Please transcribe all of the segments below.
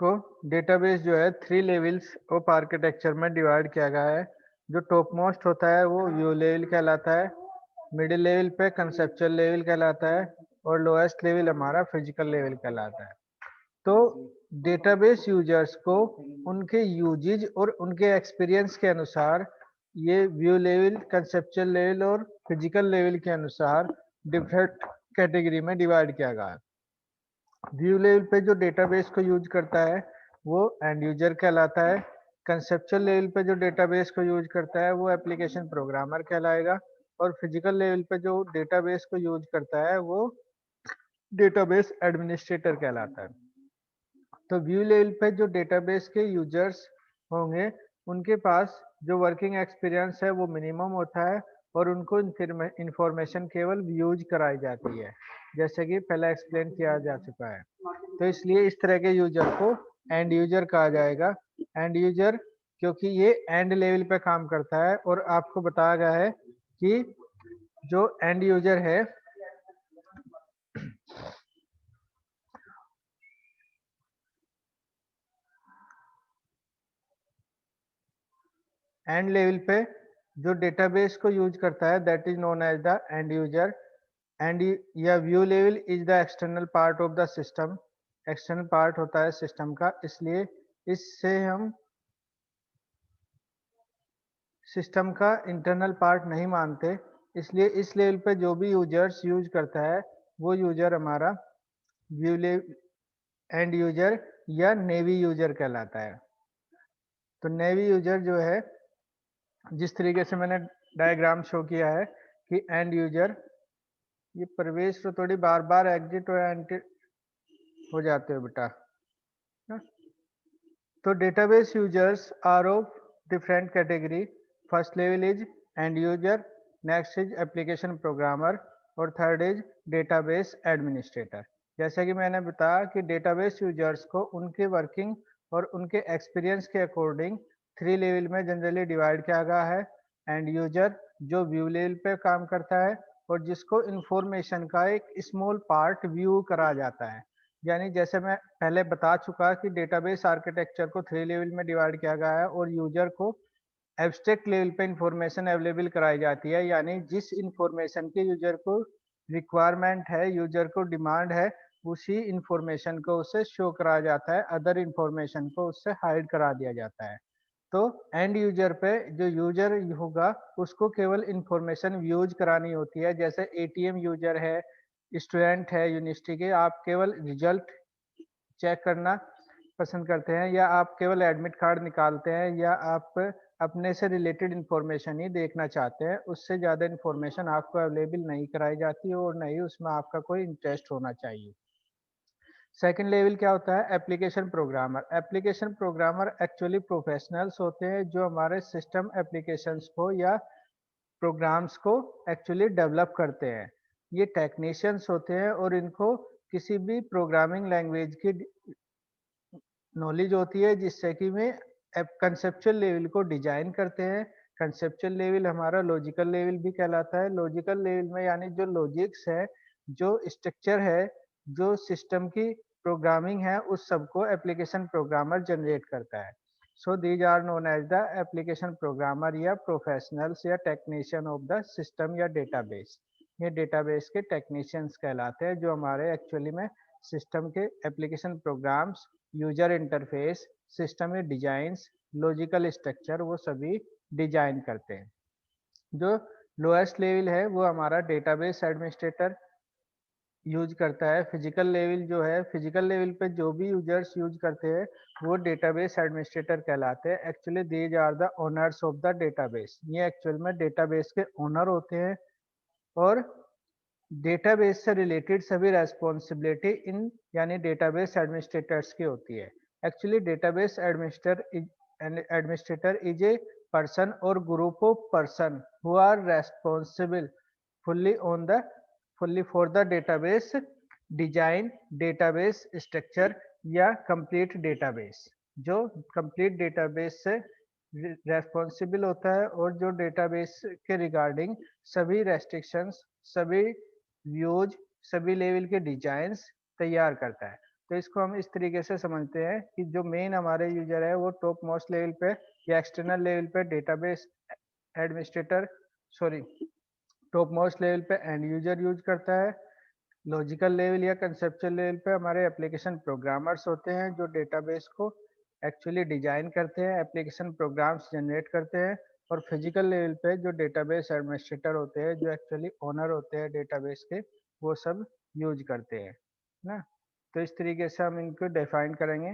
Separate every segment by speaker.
Speaker 1: को डेटाबेस जो है 3 लेवल्स ऑफ आर्किटेक्चर में डिवाइड किया गया है। जो टॉप मोस्ट होता है वो व्यू लेवल कहलाता है, मिडिल लेवल पे कंसेप्चुअल लेवल कहलाता है और लोएस्ट लेवल हमारा फिजिकल लेवल कहलाता है। तो डेटाबेस यूजर्स को उनके यूजेज और उनके एक्सपीरियंस के अनुसार ये व्यू लेवल, कंसेप्चुअल लेवल और फिजिकल लेवल के अनुसार डिफरेंट कैटेगरी में डिवाइड किया गया है। व्यू लेवल पे जो डेटाबेस को यूज करता है वो एंड यूजर कहलाता है। कंसेप्चुअल लेवल पे जो डेटाबेस को यूज करता है वो एप्लीकेशन प्रोग्रामर कहलाएगा और फिजिकल लेवल पे जो डेटाबेस को यूज करता है वो डेटाबेस एडमिनिस्ट्रेटर कहलाता है। तो व्यू लेवल पे जो डेटाबेस के यूजर्स होंगे उनके पास जो वर्किंग एक्सपीरियंस है वो मिनिमम होता है और उनको इंफॉर्मेशन केवल व्यूज कराई जाती है, जैसे कि पहले एक्सप्लेन किया जा चुका है। तो इसलिए इस तरह के यूजर को एंड यूजर कहा जाएगा। एंड यूजर क्योंकि ये एंड लेवल पे काम करता है और आपको बताया गया है कि जो एंड यूजर है एंड लेवल पे जो डेटाबेस को यूज करता है that is known as the end user. End या view level is the external part of the system, external part होता है सिस्टम का, इसलिए इससे हम सिस्टम का इंटरनल पार्ट नहीं मानते। इसलिए इस लेवल पे जो भी यूजर्स यूज करता है वो यूजर हमारा व्यू एंड यूजर या नेवी यूजर कहलाता है। तो नेवी यूजर जो है जिस तरीके से मैंने डायग्राम शो किया है कि एंड यूजर, ये प्रवेश तो थोड़ी बार बार एग्जिट और एंटर हो जाते हो बेटा। हाँ? तो database users are of different category. First level is end user, next is application programmer और थर्ड इज डेटाबेस एडमिनिस्ट्रेटर। जैसा कि मैंने बताया कि डेटाबेस यूजर्स को उनके वर्किंग और उनके एक्सपीरियंस के अकॉर्डिंग 3 लेवल में जनरली डिवाइड किया गया है। एंड यूजर जो व्यू लेवल पे काम करता है और जिसको इंफॉर्मेशन का एक स्मॉल पार्ट व्यू करा जाता है। यानी जैसे मैं पहले बता चुका कि डेटाबेस आर्किटेक्चर को 3 लेवल में डिवाइड किया गया है और यूजर को एब्स्ट्रैक्ट लेवल पे इंफॉर्मेशन अवेलेबल कराई जाती है, यानी जिस इंफॉर्मेशन के यूजर को रिक्वायरमेंट है, यूजर को डिमांड है, उसी इंफॉर्मेशन को उससे शो कराया जाता है, अदर इंफॉर्मेशन को उससे हाइड करा दिया जाता है। तो एंड यूजर पे जो यूजर होगा उसको केवल इंफॉर्मेशन यूज करानी होती है। जैसे एटीएम यूजर है, स्टूडेंट है यूनिवर्सिटी के, आप केवल रिजल्ट चेक करना पसंद करते हैं या आप केवल एडमिट कार्ड निकालते हैं या आप अपने से रिलेटेड इंफॉर्मेशन ही देखना चाहते हैं, उससे ज़्यादा इंफॉर्मेशन आपको अवेलेबल नहीं कराई जाती और नहीं उसमें आपका कोई इंटरेस्ट होना चाहिए। सेकंड लेवल क्या होता है? Application programmer. Application programmer actually professionals होते हैं जो हमारे सिस्टम एप्लीकेशंस को या प्रोग्राम्स को एक्चुअली डेवलप करते हैं। ये टेक्नीशियंस होते हैं और इनको किसी भी प्रोग्रामिंग लैंग्वेज की नॉलेज होती है जिससे कि वे कंसेप्चुअल लेवल को डिजाइन करते हैं। कंसेप्चुअल लेवल हमारा लॉजिकल लेवल भी कहलाता है। लॉजिकल लेवल में यानी जो लॉजिक्स है, जो स्ट्रक्चर है, जो सिस्टम की प्रोग्रामिंग है, उस सबको एप्लीकेशन प्रोग्रामर जनरेट करता है। So these are known as the application programmer या प्रोफेशनल्स या टेक्नीशियन ऑफ द सिस्टम या डेटाबेस। ये डेटाबेस के टेक्नीशियंस कहलाते हैं जो हमारे एक्चुअली में सिस्टम के application programs, user interface, system में डिजाइंस, लॉजिकल स्ट्रक्चर वो सभी डिजाइन करते हैं। जो लोएस्ट लेवल है वो हमारा डेटाबेस एडमिनिस्ट्रेटर यूज करता है। फिजिकल लेवल जो है, फिजिकल लेवल पे जो भी यूजर्स यूज करते हैं वो डेटाबेस एडमिनिस्ट्रेटर कहलाते हैं। Actually these are the owners of the database. ये एक्चुअल में डेटाबेस के ओनर होते हैं और डेटाबेस से रिलेटेड सभी रेस्पॉन्सिबिलिटी इन यानी डेटाबेस एडमिनिस्ट्रेटर्स की होती है। Actually database administrator is a person और group of person who are responsible fully on the fully for the database design, database structure या कंप्लीट डेटाबेस, जो कंप्लीट डेटाबेस से रेस्पॉन्सिबल होता है और जो डेटाबेस के रिगार्डिंग सभी रेस्ट्रिक्शंस, सभी व्यूज, सभी लेवल के डिजाइंस तैयार करता है। तो इसको हम इस तरीके से समझते हैं कि जो मेन हमारे यूजर है वो टॉप मोस्ट लेवल पे या एक्सटर्नल लेवल पे database administrator, sorry, top most level पे एंड यूजर यूज करता है। लॉजिकल लेवल या कंसेप्चुअल लेवल पे हमारे एप्लीकेशन प्रोग्रामर्स होते हैं जो डेटाबेस को एक्चुअली डिजाइन करते हैं, एप्लीकेशन प्रोग्राम्स जनरेट करते हैं। और फिजिकल लेवल पे जो डेटाबेस एडमिनिस्ट्रेटर होते हैं जो एक्चुअली ओनर होते हैं डेटाबेस के, वो सब यूज करते हैं ना। तो इस तरीके से हम इनको डिफाइन करेंगे।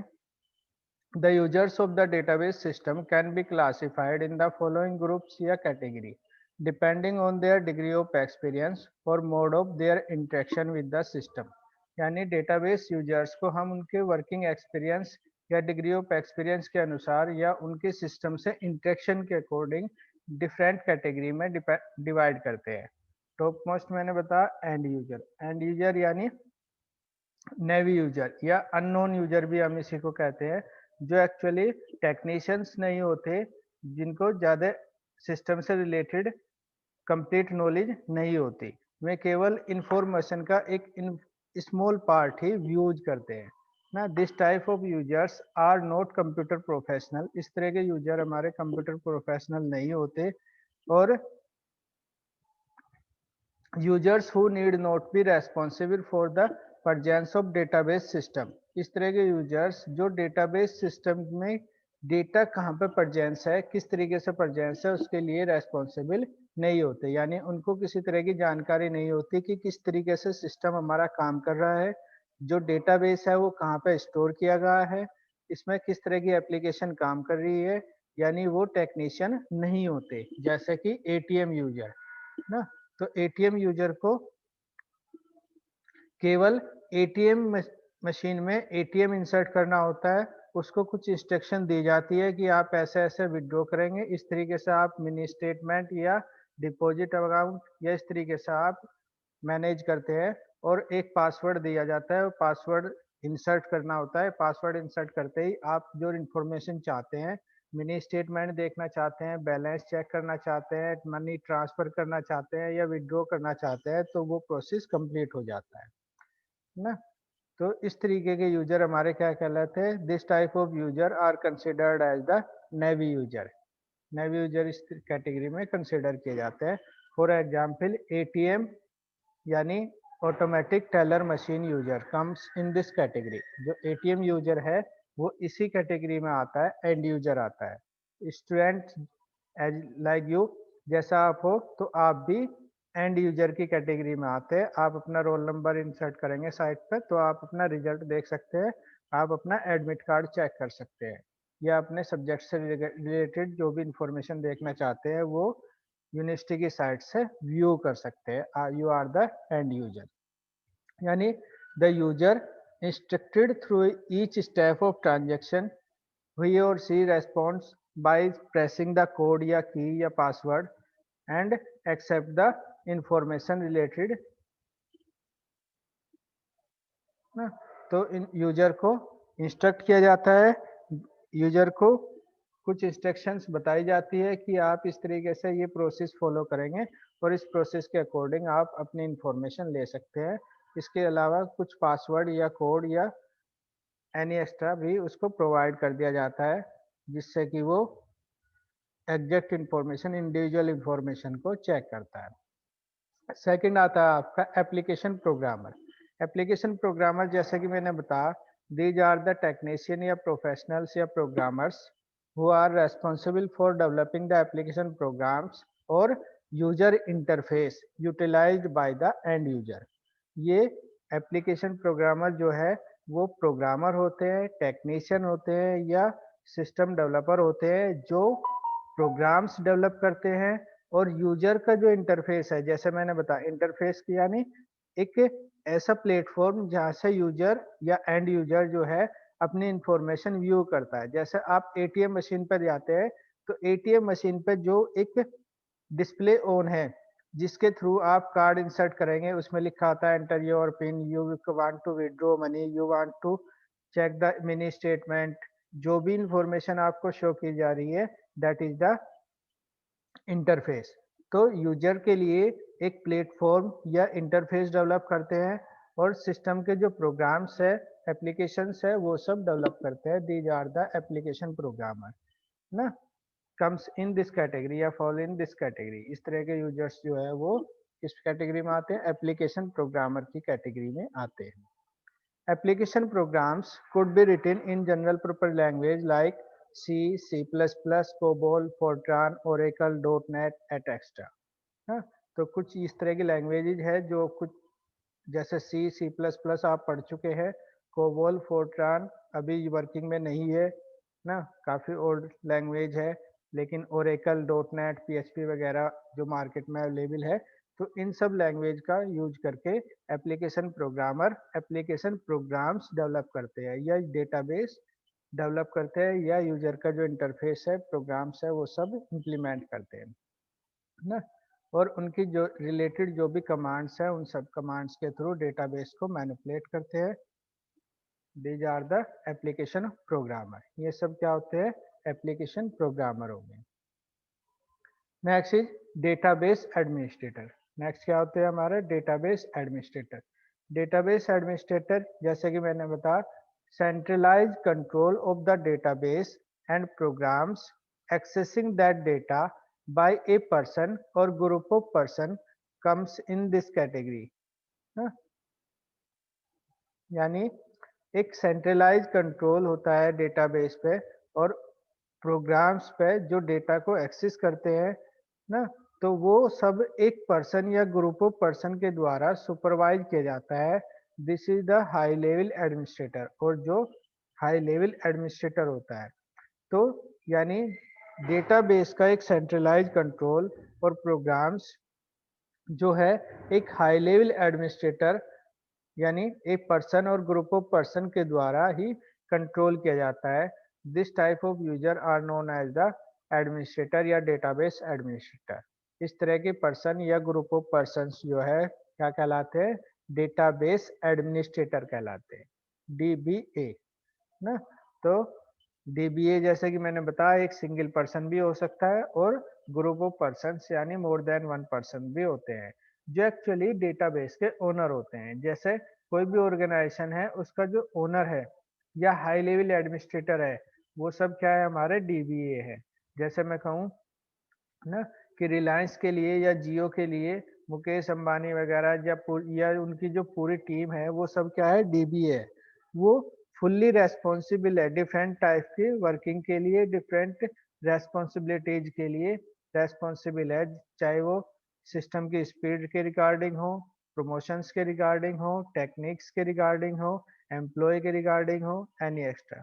Speaker 1: The users of the database system can be classified in the following groups या category depending on their degree of experience or mode of their interaction with the system। यानी डेटाबेस यूजर्स को हम उनके working experience या degree of experience के अनुसार या उनके सिस्टम से इंटरेक्शन के अकॉर्डिंग डिफरेंट कैटेगरी में डिवाइड करते हैं। टॉप मोस्ट मैंने बताया एंड यूजर यानी नेवी यूजर या अननोन यूजर भी हम इसी को कहते हैं, जो एक्चुअली टेक्नीशियंस नहीं होते, जिनको ज़्यादा सिस्टम से रिलेटेड कंप्लीट नॉलेज नहीं होती, वे केवल इंफॉर्मेशन का एक स्मॉल पार्ट ही यूज करते हैं ना। This type of users are not computer professional. इस तरह के यूजर हमारे कंप्यूटर प्रोफेशनल नहीं होते। और users who need not be responsible for the presence of database system। इस तरह के यूजर्स जो डेटाबेस सिस्टम में डेटा कहाँ पे प्रजेंस है, किस तरीके से प्रजेंस है, उसके लिए रेस्पॉन्सिबल नहीं होते। यानी उनको किसी तरह की जानकारी नहीं होती कि किस तरीके से सिस्टम हमारा काम कर रहा है, जो डेटाबेस है वो कहाँ पे स्टोर किया गया है, इसमें किस तरह की एप्लीकेशन काम कर रही है। यानी वो टेक्नीशियन नहीं होते, जैसे कि एटीएम यूजर ना। तो एटीएम यूजर को केवल एटीएम मशीन में एटीएम इंसर्ट करना होता है, उसको कुछ इंस्ट्रक्शन दी जाती है कि आप ऐसे ऐसे विड्रॉ करेंगे, इस तरीके से आप मिनी स्टेटमेंट या डिपॉजिट अकाउंट या इस तरीके से आप मैनेज करते हैं। और एक पासवर्ड दिया जाता है, पासवर्ड इंसर्ट करना होता है। पासवर्ड इंसर्ट करते ही आप जो इन्फॉर्मेशन चाहते हैं, मिनी स्टेटमेंट देखना चाहते हैं, बैलेंस चेक करना चाहते हैं, मनी ट्रांसफर करना चाहते हैं या विड्रॉ करना चाहते हैं, तो वो प्रोसेस कंप्लीट हो जाता है ना। तो इस तरीके के यूजर हमारे क्या कहलाते हैं? This type of user are considered as the naive user. Naive user इस कैटेगरी में कंसिडर किए जाते हैं। फॉर एग्जाम्पल एटीएम यानी automatic teller machine user comes in this category. जो एटीएम यूजर है वो इसी कैटेगरी में आता है, एंड यूजर आता है। स्टूडेंट एज लाइक यू, जैसा आप हो तो आप भी एंड यूजर की कैटेगरी में आते हैं। आप अपना रोल नंबर इंसर्ट करेंगे साइट पर तो आप अपना रिजल्ट देख सकते हैं, आप अपना एडमिट कार्ड चेक कर सकते हैं, या अपने सब्जेक्ट से रिलेटेड जो भी इंफॉर्मेशन देखना चाहते हैं वो यूनिवर्सिटी की साइट से व्यू कर सकते हैं। You are the end user. यानी the user instructed through each step of transaction, he or she responds by pressing the code या key या password and accept the information related ना। तो इन यूजर को इंस्ट्रक्ट किया जाता है, यूजर को कुछ इंस्ट्रक्शंस बताई जाती है कि आप इस तरीके से ये प्रोसेस फॉलो करेंगे और इस प्रोसेस के अकॉर्डिंग आप अपनी इंफॉर्मेशन ले सकते हैं। इसके अलावा कुछ पासवर्ड या कोड या एनी एक्स्ट्रा भी उसको प्रोवाइड कर दिया जाता है, जिससे कि वो एग्जैक्ट इंफॉर्मेशन, इंडिविजुअल इंफॉर्मेशन को चेक करता है। सेकंड आता है आपका एप्लीकेशन प्रोग्रामर। एप्लीकेशन प्रोग्रामर जैसे कि मैंने बताया, दीज आर द टेक्नीशियन या प्रोफेशनल्स या programmers who are responsible for developing the application programs और user interface utilized by the end user. ये एप्लीकेशन प्रोग्रामर जो है वो प्रोग्रामर होते हैं, टेक्नीशियन होते हैं या सिस्टम डेवलपर होते हैं जो प्रोग्राम्स डेवलप करते हैं। और यूजर का जो इंटरफेस है, जैसे मैंने बताया इंटरफेस की यानी एक ऐसा प्लेटफॉर्म जहाँ से यूजर या एंड यूजर जो है अपनी इंफॉर्मेशन व्यू करता है। जैसे आप एटीएम मशीन पर जाते हैं तो एटीएम मशीन पर जो एक डिस्प्ले ऑन है जिसके थ्रू आप कार्ड इंसर्ट करेंगे, उसमें लिखा आता है enter your pin, you want to withdraw money, you want to check the mini statement. जो भी इंफॉर्मेशन आपको शो की जा रही है दैट इज द इंटरफेस। तो यूजर के लिए एक प्लेटफॉर्म या इंटरफेस डेवलप करते हैं और सिस्टम के जो प्रोग्राम्स है एप्लीकेशंस है वो सब डेवलप करते हैं। These are the application programmer ना, कम्स इन दिस कैटेगरी या फॉलो इन दिस कैटेगरी। इस तरह के यूजर्स जो है वो किस कैटेगरी में आते हैं? एप्लीकेशन प्रोग्रामर की कैटेगरी में आते हैं। Application programs could be written in general purpose language like C, C++, COBOL, Fortran, Oracle, .NET, etc. हाँ, तो कुछ इस तरह की लैंग्वेजेज है जो कुछ जैसे C++ आप पढ़ चुके हैं, कोबोल, फोर्ट्रान अभी वर्किंग में नहीं है ना, काफ़ी ओल्ड लैंग्वेज है, लेकिन ओरेकल, .NET, PHP वगैरह जो मार्केट में अवेलेबल है, तो इन सब लैंग्वेज का यूज करके application programmer application programs develop करते हैं या डेटाबेस डेवलप करते हैं या यूजर का जो इंटरफेस है, प्रोग्राम्स है, वो सब इम्प्लीमेंट करते हैं ना। और उनकी जो रिलेटेड जो भी कमांड्स है, उन सब कमांड्स के थ्रू डेटाबेस को मैनिपुलेट करते हैं। These are the application programmer. ये सब क्या होते हैं? एप्लीकेशन प्रोग्रामर हो गए। Next is database administrator. Next क्या होते हैं हमारे? Database administrator. डेटाबेस एडमिनिस्ट्रेटर जैसे कि मैंने बताया, centralize control of the database and programs accessing that data by a person or group of person comes in this category। यानी एक सेंट्रलाइज कंट्रोल होता है डेटाबेस पे और प्रोग्राम्स पे जो डेटा को एक्सेस करते हैं ना, तो वो सब एक पर्सन या ग्रुप ऑफ पर्सन के द्वारा सुपरवाइज किया जाता है। This is the high level administrator. और जो हाई लेवल एडमिनिस्ट्रेटर होता है, तो यानी डेटाबेस का एक सेंट्रलाइज कंट्रोल और प्रोग्राम्स जो है एक हाई लेवल एडमिनिस्ट्रेटर यानी एक पर्सन और ग्रुप ऑफ पर्सन के द्वारा ही कंट्रोल किया जाता है। This type of user are known as the administrator या डेटाबेस एडमिनिस्ट्रेटर। इस तरह के पर्सन या ग्रुप ऑफ पर्सन जो है क्या कहलाते हैं? डेटाबेस एडमिनिस्ट्रेटर कहलाते हैं, DBA ना। तो DBA जैसे कि मैंने बताया एक सिंगल पर्सन भी हो सकता है और ग्रुप ऑफ पर्सन यानी मोर देन वन पर्सन भी होते हैं जो एक्चुअली डेटाबेस के ओनर होते हैं। जैसे कोई भी ऑर्गेनाइजेशन है, उसका जो ओनर है या हाई लेवल एडमिनिस्ट्रेटर है, वो सब क्या है? हमारे DBA है। जैसे मैं कहूँ ना कि रिलायंस के लिए या जियो के लिए मुकेश अंबानी वगैरह या उनकी जो पूरी टीम है, वो सब क्या है? DBA है। वो फुल्ली रेस्पॉन्सिबल है डिफरेंट टाइप की वर्किंग के लिए, डिफरेंट रेस्पॉन्सिबिलिटीज के लिए रेस्पॉन्सिबल है, चाहे वो सिस्टम की स्पीड के रिगार्डिंग हो, प्रमोशंस के रिगार्डिंग हो, टेक्निक्स के रिगार्डिंग हो, एम्प्लॉय के रिगार्डिंग हो, एनी एक्स्ट्रा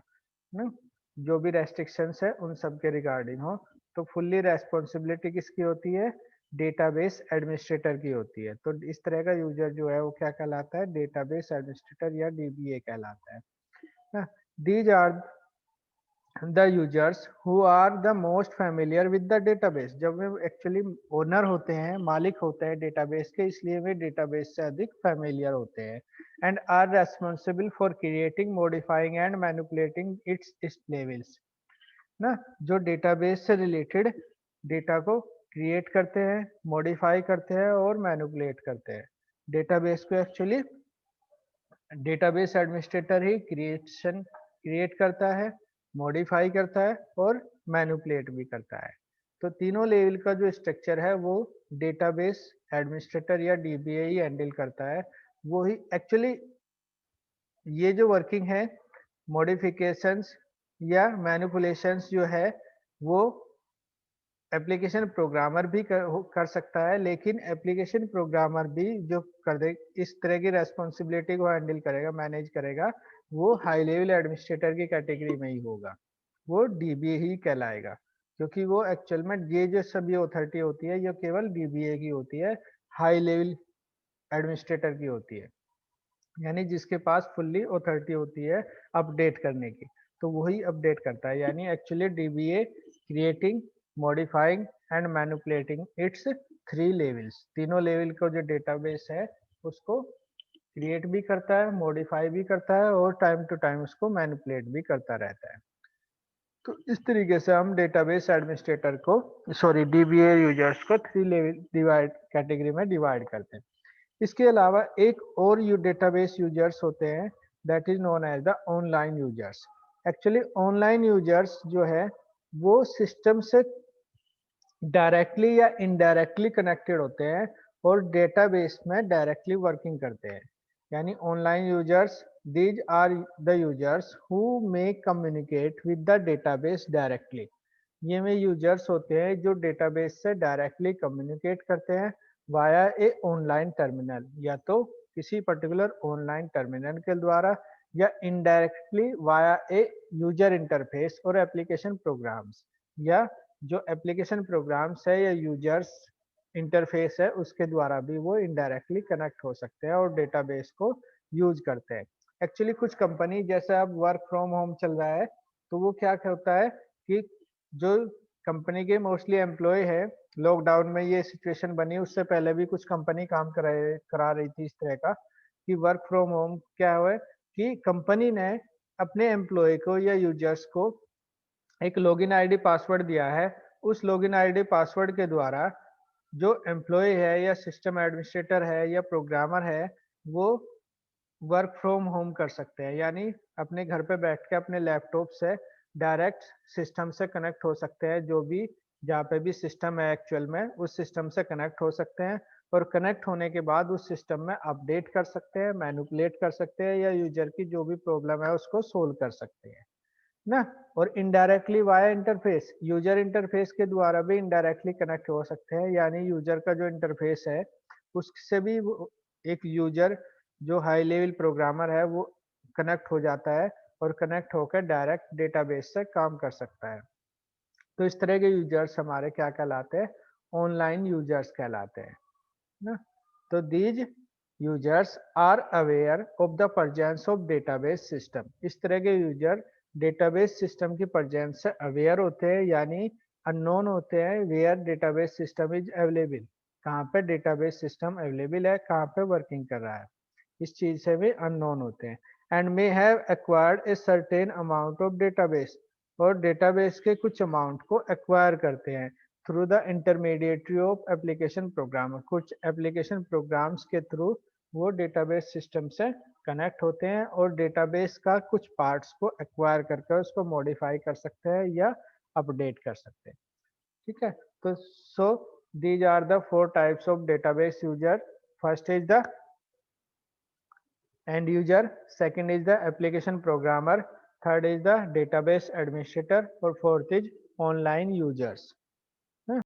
Speaker 1: ना, जो भी रेस्ट्रिक्शंस है उन सब के रिगार्डिंग हो। तो फुल्ली रेस्पॉन्सिबिलिटी किसकी होती है? डेटाबेस एडमिनिस्ट्रेटर की होती है। तो इस तरह का यूजर जो है वो क्या कहलाता है? डेटाबेस एडमिनिस्ट्रेटर या DBA कहलाता है। These are the users who are the most familiar with the database. जब वे एक्चुअली ओनर होते हैं, मालिक होते हैं डेटाबेस के, इसलिए वे डेटाबेस से अधिक फेमिलियर होते हैं। And are responsible for creating, modifying and manipulating its levels ना, जो डेटाबेस से रिलेटेड डेटा को क्रिएट करते हैं, मॉडिफाई करते हैं और मैनिपुलेट करते हैं। डेटाबेस को एक्चुअली डेटाबेस एडमिनिस्ट्रेटर ही क्रिएट करता है, मॉडिफाई करता है और मैनिपुलेट भी करता है। तो तीनों लेवल का जो स्ट्रक्चर है वो डेटाबेस एडमिनिस्ट्रेटर या DBA ही हैंडल करता है। वो ही एक्चुअली ये जो वर्किंग है, मॉडिफिकेशंस या मैनिपुलेशंस जो है वो एप्लीकेशन प्रोग्रामर भी कर सकता है, लेकिन एप्लीकेशन प्रोग्रामर भी जो कर दे इस तरह की रेस्पॉन्सिबिलिटी को हैंडल करेगा, मैनेज करेगा, वो हाई लेवल एडमिनिस्ट्रेटर की कैटेगरी में ही होगा, वो DBA ही कहलाएगा। क्योंकि वो एक्चुअल में ये जो सभी अथॉरिटी होती है ये केवल DBA की होती है, हाई लेवल एडमिनिस्ट्रेटर की होती है, यानी जिसके पास फुल्ली अथॉरिटी होती है अपडेट करने की, तो वही अपडेट करता है। यानी actually DBA creating, modifying and manipulating it's three levels. तीनों लेवल का जो डेटाबेस है उसको क्रिएट भी करता है, मॉडिफाई भी करता है और टाइम टू टाइम उसको मैनिपुलेट भी करता रहता है। तो इस तरीके से हम डेटाबेस एडमिनिस्ट्रेटर को DBA यूजर्स को थ्री लेवल डिवाइड कैटेगरी में डिवाइड करते हैं। इसके अलावा एक और डेटाबेस यूजर्स होते हैं that is known as the online users. Actually online users जो है वो सिस्टम से डायरेक्टली या इनडायरेक्टली कनेक्टेड होते हैं और डेटाबेस में डायरेक्टली वर्किंग करते हैं। यानी online users, these are the users who may communicate with the database directly. ये वे यूजर्स होते हैं जो डेटाबेस से डायरेक्टली कम्युनिकेट करते हैं वाया ए ऑनलाइन टर्मिनल, या तो किसी पर्टिकुलर ऑनलाइन टर्मिनल के द्वारा या indirectly via a user interface और एप्लीकेशन प्रोग्राम्स, या जो एप्लीकेशन प्रोग्राम्स है या यूजर्स इंटरफेस है उसके द्वारा भी वो इनडायरेक्टली कनेक्ट हो सकते हैं और डेटाबेस को यूज करते हैं। एक्चुअली कुछ कंपनी जैसे अब वर्क फ्रॉम होम चल रहा है तो वो क्या होता है कि जो कंपनी के मोस्टली एम्प्लॉय है, लॉकडाउन में ये सिचुएशन बनी, उससे पहले भी कुछ कंपनी काम करा रही थी इस तरह का कि वर्क फ्रॉम होम क्या हुआ कि कंपनी ने अपने एम्प्लॉय को या यूजर्स को एक लॉगिन आईडी पासवर्ड दिया है। उस लॉगिन आईडी पासवर्ड के द्वारा जो एम्प्लॉय है या सिस्टम एडमिनिस्ट्रेटर है या प्रोग्रामर है वो वर्क फ्रॉम होम कर सकते हैं। यानी अपने घर पे बैठ के अपने लैपटॉप से डायरेक्ट सिस्टम से कनेक्ट हो सकते हैं, जो भी जहाँ पे भी सिस्टम है एक्चुअल में उस सिस्टम से कनेक्ट हो सकते हैं और कनेक्ट होने के बाद उस सिस्टम में अपडेट कर सकते हैं, मैनिपुलेट कर सकते हैं या यूजर की जो भी प्रॉब्लम है उसको सोल्व कर सकते हैं ना। और indirectly via interface, user interface के द्वारा भी इनडायरेक्टली कनेक्ट हो सकते हैं। यानी यूजर का जो इंटरफेस है उससे भी एक यूजर जो हाई लेवल प्रोग्रामर है वो कनेक्ट हो जाता है और कनेक्ट होकर डायरेक्ट डेटाबेस से काम कर सकता है। तो इस तरह के यूजर्स हमारे क्या कहलाते हैं, ऑनलाइन यूजर्स कहलाते हैं ना। तो these users are aware of the presence of database system. इस तरह के यूजर डेटाबेस सिस्टम की प्रेजेंस से अवेयर होते हैं, यानी अननोन होते हैं where database system is available, कहाँ पे डेटाबेस सिस्टम अवेलेबल है, कहाँ पे वर्किंग कर रहा है, इस चीज से भी अननोन होते हैं। And may have acquired a certain amount of database, और डेटाबेस के कुछ अमाउंट को एक्वायर करते हैं through the intermediary of application programmer. कुछ एप्लीकेशन प्रोग्राम्स के थ्रू वो डेटाबेस सिस्टम से कनेक्ट होते हैं और डेटाबेस का कुछ पार्ट्स को एक्वायर करके उसको मॉडिफाई कर सकते हैं या अपडेट कर सकते हैं। ठीक है, तो so these are the 4 types of database user. First is the end user, second is the application programmer, third is the database administrator और fourth is online users।